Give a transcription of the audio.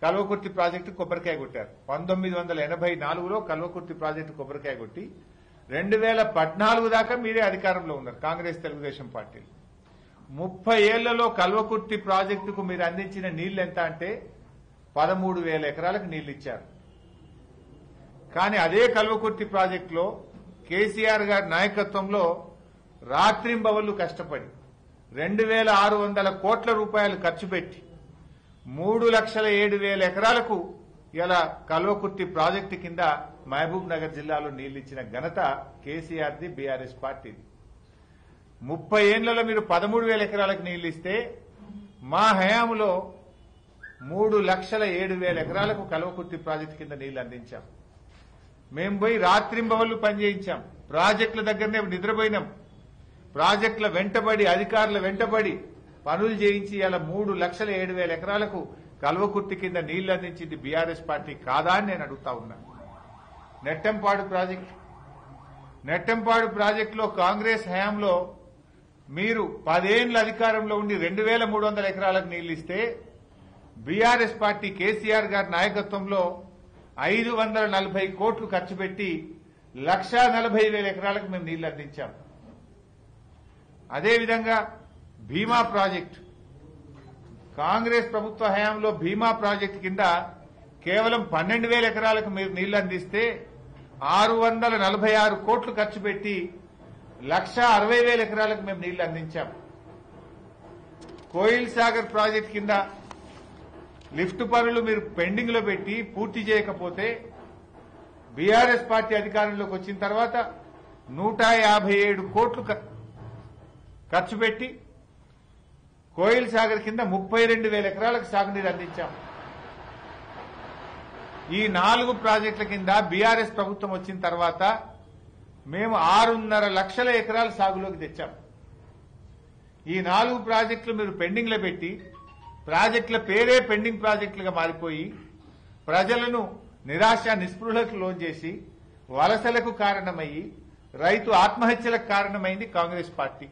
Kalwakurthy project కొబ్బరికాయ కొట్టారు. 1984లో Kalwakurthy project కొబ్బరికాయ కొట్టి 2014 దాకా మీరే అధికారంలో ఉన్నారు, కాంగ్రెస్ తెలుగుదేశం పార్టీలు. 30 ఏళ్లలో కల్వకుర్తి ప్రాజెక్టుకు మీరు అందించిన నీళ్లు ఎంత అంటే 13,000 ఎకరాలకు నీళ్లు ఇచ్చారు. కానీ అదే కల్వకుర్తి ప్రాజెక్టులో కేసీఆర్ గారి నాయకత్వంలో రాత్రింబవళ్లు కష్టపడి 2,600 కోట్ల రూపాయలు ఖర్చు పెట్టి 3,07,000 ఎకరాలకు ఇలా కల్వకుర్తి ప్రాజెక్టు కింద మహబూబ్ నగర్ జిల్లాలో నీళ్లిచ్చిన ఘనత కేసీఆర్ది, బీఆర్ఎస్ పార్టీది. 30 ఏళ్లలో మీరు 13,000 ఎకరాలకు నీళ్లు ఇస్తే మా హయాంలో 3,07,000 ఎకరాలకు కల్వకుర్తి ప్రాజెక్టు కింద నీళ్లు అందించాం. మేము పోయి రాత్రింబవళ్లు పనిచేయించాం, ప్రాజెక్టుల దగ్గరనే నిద్రపోయినాం, ప్రాజెక్టుల వెంటబడి అధికారుల వెంటబడి పనులు చేయించి ఇలా 3,07,000 ఎకరాలకు కల్వకుర్తి కింద నీళ్లు అందించింది బీఆర్ఎస్ పార్టీ కాదా అని నేను అడుగుతా ఉన్నా. నెట్టంపాడు ప్రాజెక్టులో కాంగ్రెస్ హయాంలో మీరు 10 ఏళ్ల అధికారంలో ఉండి 2,300 ఎకరాలకు నీళ్లు ఇస్తే బీఆర్ఎస్ పార్టీ కేసీఆర్ గారి నాయకత్వంలో 540 కోట్లు ఖర్చు పెట్టి 1,40,000 ఎకరాలకు మేము నీళ్లు అందించాం. అదేవిధంగా భీమా ప్రాజెక్టు, కాంగ్రెస్ ప్రభుత్వ హయాంలో భీమా ప్రాజెక్టు కింద కేవలం 12,000 ఎకరాలకు మీరు నీళ్లు అందిస్తే 646 కోట్లు ఖర్చు పెట్టి 1,60,000 ఎకరాలకు మేము నీళ్లు అందించాం. కోయిల్ సాగర్ ప్రాజెక్టు కింద లిఫ్ట్ పనులు మీరు పెండింగ్ లో పెట్టి పూర్తి చేయకపోతే బీఆర్ఎస్ పార్టీ అధికారంలోకి వచ్చిన తర్వాత 157 కోట్లు ఖర్చు పెట్టి కోయిల్ సాగర్ కింద 32,000 ఎకరాలకు సాగునీరు అందించాం. ఈ 4 ప్రాజెక్టుల కింద బీఆర్ఎస్ ప్రభుత్వం వచ్చిన తర్వాత మేము 6.5 లక్షల ఎకరాల సాగులోకి తెచ్చాం. ఈ 4 ప్రాజెక్టులు మీరు పెండింగ్ లో పెట్టి ప్రాజెక్టుల పేరే పెండింగ్ ప్రాజెక్టులుగా మారిపోయి ప్రజలను నిరాశ నిస్పృహలకు లోన్ చేసి వలసలకు కారణమయ్యి రైతు ఆత్మహత్యలకు కారణమైంది కాంగ్రెస్ పార్టీ.